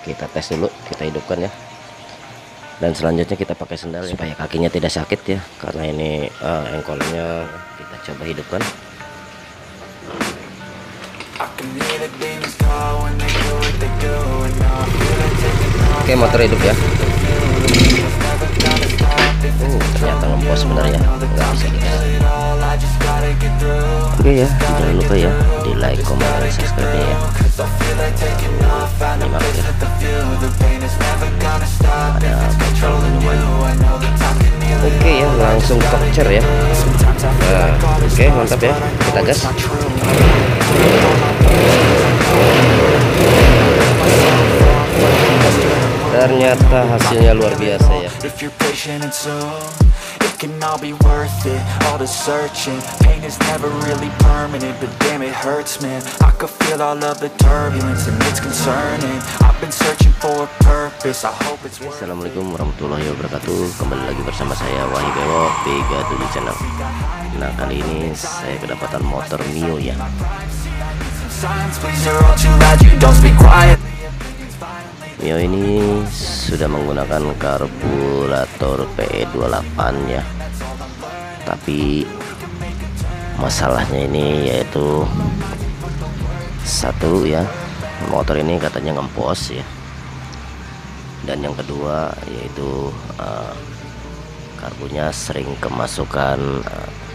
Kita tes dulu, kita hidupkan ya. Dan selanjutnya kita pakai sendal supaya kakinya tidak sakit ya, karena ini engkolnya kita coba hidupkan. Oke, motor hidup ya. Ternyata ngempos bener ya, nggak bisa digas. Oke ya, jangan lupa ya di like, komen, dan subscribe ya. Ini maaf ya, ada botol minuman. Oke ya, langsung capture ya. Oke, mantap ya, kita gas. Ternyata hasilnya luar biasa ya. Can all be worth it, all the searching. Pain is never really permanent, but damn it hurts, man. I could feel all of the turbulence and it's concerning. I've been searching for a purpose, I hope it's worth it. Assalamualaikum warahmatullahi wabarakatuh. Kembali lagi bersama saya Wahyu Bewok 37 channel. Nah, kali ini saya kedapatan motor Mio ya. Mio ini sudah menggunakan karburator PE28 ya, tapi masalahnya ini yaitu satu ya, motor ini katanya ngempos ya, dan yang kedua yaitu karbunya sering kemasukan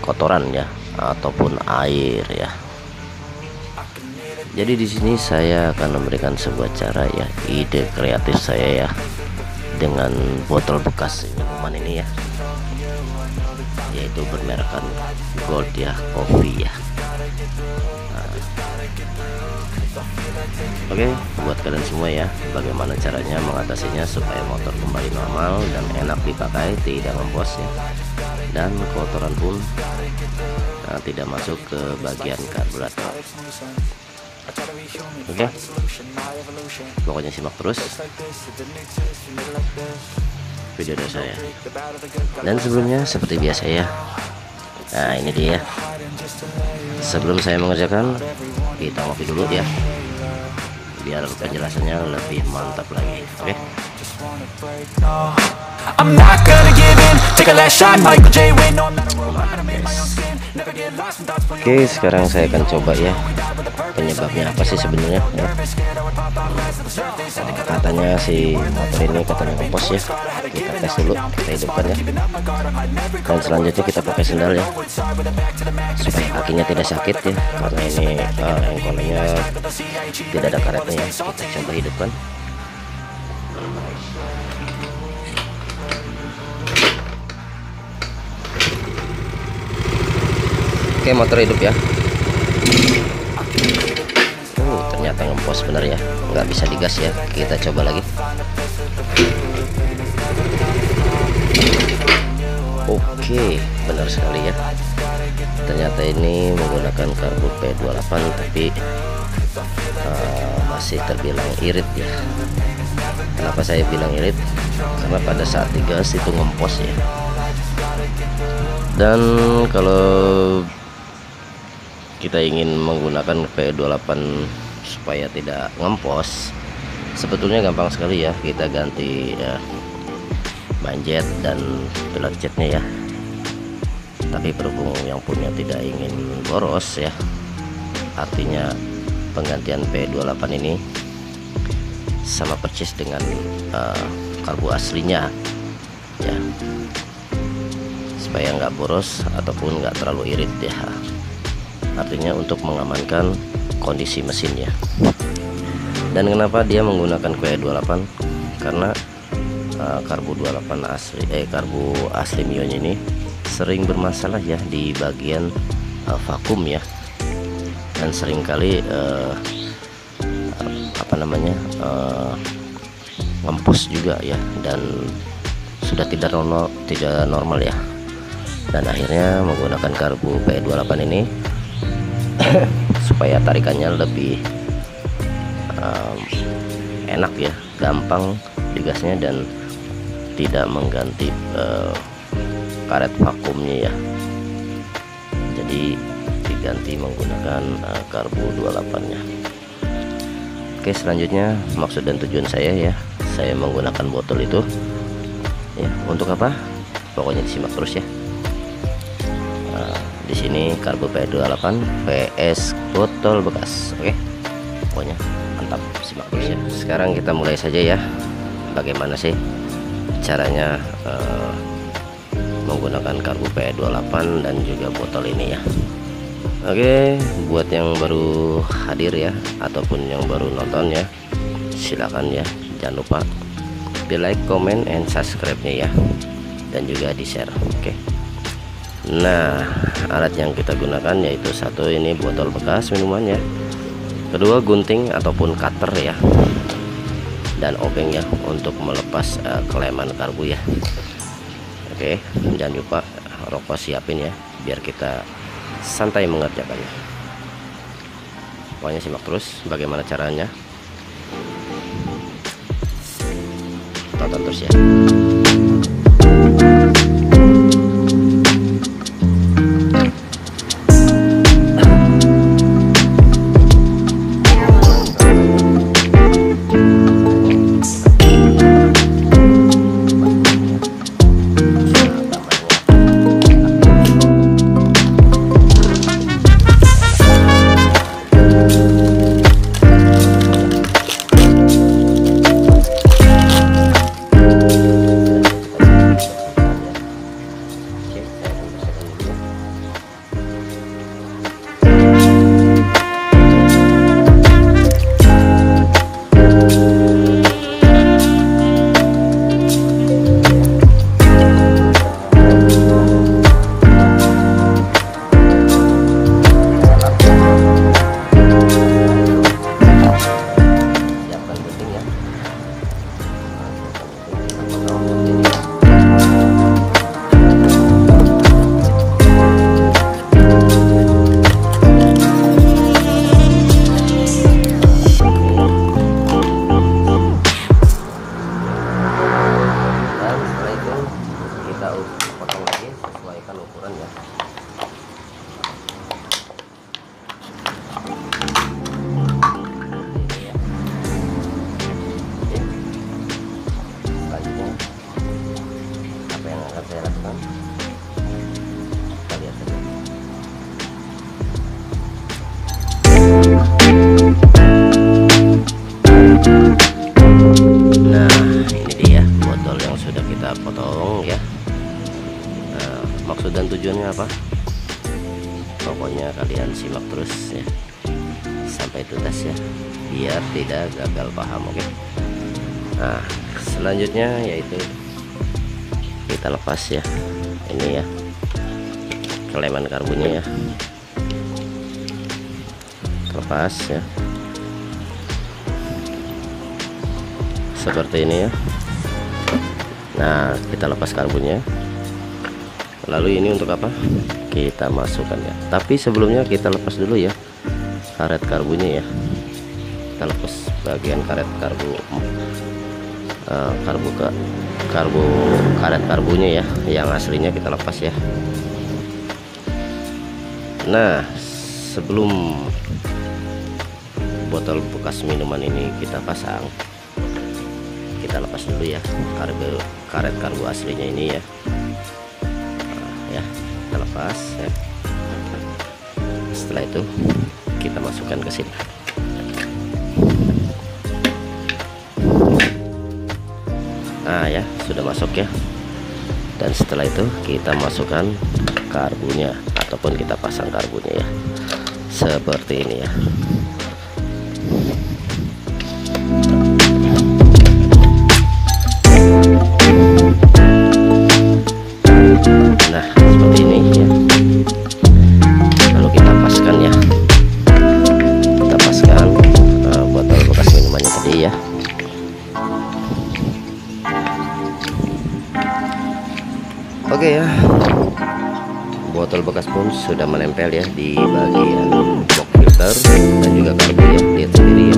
kotoran ya, ataupun air ya. Jadi di sini saya akan memberikan sebuah cara ya, ide kreatif saya ya, dengan botol bekas minuman ini ya, yaitu bermerekkan Gold ya, kopi ya. Oke, buat kalian semua ya, bagaimana caranya mengatasinya supaya motor kembali normal dan enak dipakai, tidak ngempos ya, dan kotoran pun tidak masuk ke bagian karburator. Oke, pokoknya simak terus video dari saya. Dan sebelumnya seperti biasa ya, nah ini dia. Sebelum saya mengerjakan, kita ngopi dulu ya, biar penjelasannya lebih mantap lagi. Oke. Oke, sekarang saya akan coba ya, penyebabnya apa sih sebenarnya ya. Katanya si motor ini katanya ngempos ya. Kita tes dulu, kita hidupkan ya. Dan selanjutnya kita pakai sendal ya, supaya kakinya tidak sakit ya, karena ini engkolnya tidak ada karetnya ya. Kita coba hidupkan. Oke, motor hidup ya. Ternyata ngempos bener ya, nggak bisa digas ya. Kita coba lagi. Oke, benar sekali ya. Ternyata ini menggunakan karbu P28, tapi masih terbilang irit ya. Kenapa saya bilang irit? Karena pada saat digas itu ngempos ya. Dan kalau kita ingin menggunakan P28 supaya tidak ngempos, sebetulnya gampang sekali ya. Kita ganti ya, banjet dan pilot jetnya ya. Tapi berhubung yang punya tidak ingin boros ya, artinya penggantian P28 ini sama persis dengan karbu aslinya ya, supaya nggak boros ataupun nggak terlalu irit ya. Artinya untuk mengamankan kondisi mesinnya. Dan kenapa dia menggunakan P28? Karena karbu 28 asli karbu asli Mio ini sering bermasalah ya di bagian vakum ya, dan seringkali ngempos juga ya, dan sudah tidak normal ya. Dan akhirnya menggunakan karbu P28 ini supaya tarikannya lebih enak ya, gampang digasnya dan tidak mengganti karet vakumnya ya. Jadi diganti menggunakan karbu 28 nya. Oke, selanjutnya maksud dan tujuan saya ya, saya menggunakan botol itu ya untuk apa? Pokoknya disimak terus ya. Di sini karbu P28 PS botol bekas. Oke, pokoknya mantap, simak terus ya. Sekarang kita mulai saja ya. Bagaimana sih caranya menggunakan karbu P28 dan juga botol ini ya. Oke, buat yang baru hadir ya ataupun yang baru nonton ya, silakan ya, jangan lupa di like, comment, and subscribe-nya ya, dan juga di share. Oke. Nah, alat yang kita gunakan yaitu satu, ini botol bekas minuman ya, kedua gunting ataupun cutter ya, dan obeng ya untuk melepas keleman karbu ya. Oke, jangan lupa rokok siapin ya biar kita santai mengerjakannya. Pokoknya simak terus bagaimana caranya, tonton terus ya. Potong lagi, sesuaikan ukuran ya. Ini ya. Oke. Selanjutnya apa yang akan saya lakukan? Kita lihat saja. Nah, ini dia botol yang sudah kita potong ya. Maksud dan tujuannya apa? Pokoknya kalian simak terus ya sampai tuntas ya, biar tidak gagal paham. Oke. Nah, selanjutnya yaitu kita lepas ya, ini ya keleman karbunya ya, lepas ya seperti ini ya. Nah, kita lepas karbunya. Lalu ini untuk apa? Kita masukkan ya. Tapi sebelumnya kita lepas dulu ya karet karbunya ya. Kita lepas bagian karet karbu, karet karbunya ya. Yang aslinya kita lepas ya. Nah, sebelum botol bekas minuman ini kita pasang, kita lepas dulu ya karet karbu aslinya ini ya. Ya, kita lepas ya. Setelah itu kita masukkan ke sini. Nah ya, sudah masuk ya. Dan setelah itu kita masukkan karbunya ataupun kita pasang karbunya ya, seperti ini ya. Nah, seperti ini ya. Lalu kita paskan ya. Kita paskan botol bekas minumannya tadi ya. Oke ya. Botol bekas pun sudah menempel ya di bagian box filter dan juga karbu ya. Lihat sendiri ya.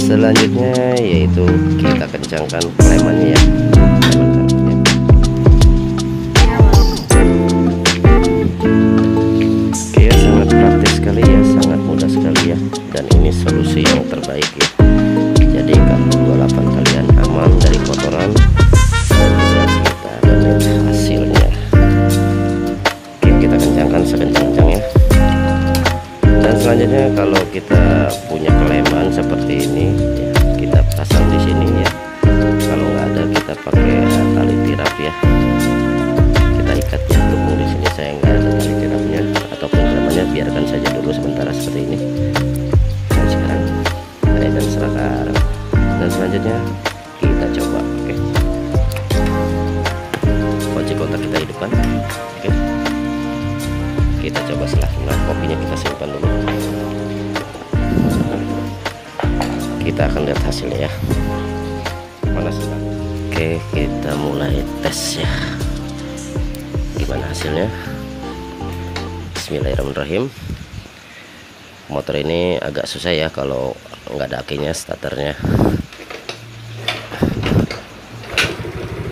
Selanjutnya yaitu kita kencangkan kelemannya ya. Oke ya, sangat praktis sekali ya, sangat mudah sekali ya. ini solusi yang terbaik ya. Jadi kalau 28 kalian aman dari kotoran, dan juga kita dapat hasilnya. Oke, kita kencangkan sekencang-kencangnya. Dan selanjutnya kalau kita punya keleman seperti ini ya, kita pasang di sini ya. Kalau nggak ada kita pakai tali tirap ya. Kita ikat ya, berhubung di sini saya nggak ada tali tirapnya ataupun namanya, biarkan saja dulu sementara seperti ini. Dan sekarang dan serahkan. Dan selanjutnya kita coba. Oke, kunci kontak kita hidupkan. Oke, kita coba setelah kopinya kita simpan dulu. Kita akan lihat hasilnya ya. Panas enggak? Oke, kita mulai tes ya. Gimana hasilnya? Bismillahirrahmanirrahim. Motor ini agak susah ya kalau nggak ada akinya, starternya.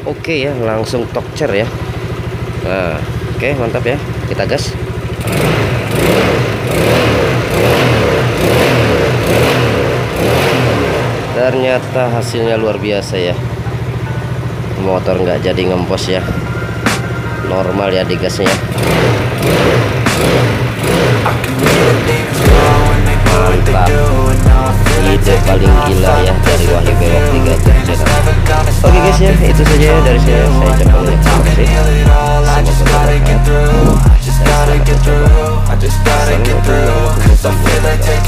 Oke ya, langsung torcer ya. Nah, oke, mantap ya. Kita gas. Ternyata hasilnya luar biasa ya. Motor nggak jadi ngempos ya. Normal ya digasnya. Mantap. Ide paling gila ya dari Wahyu Bewok 3 channel. Oke guys ya, itu saja ya dari saya ucapkan terima kasih. Semoga bermanfaat. Assalamualaikum warahmatullahi wabarakatuh.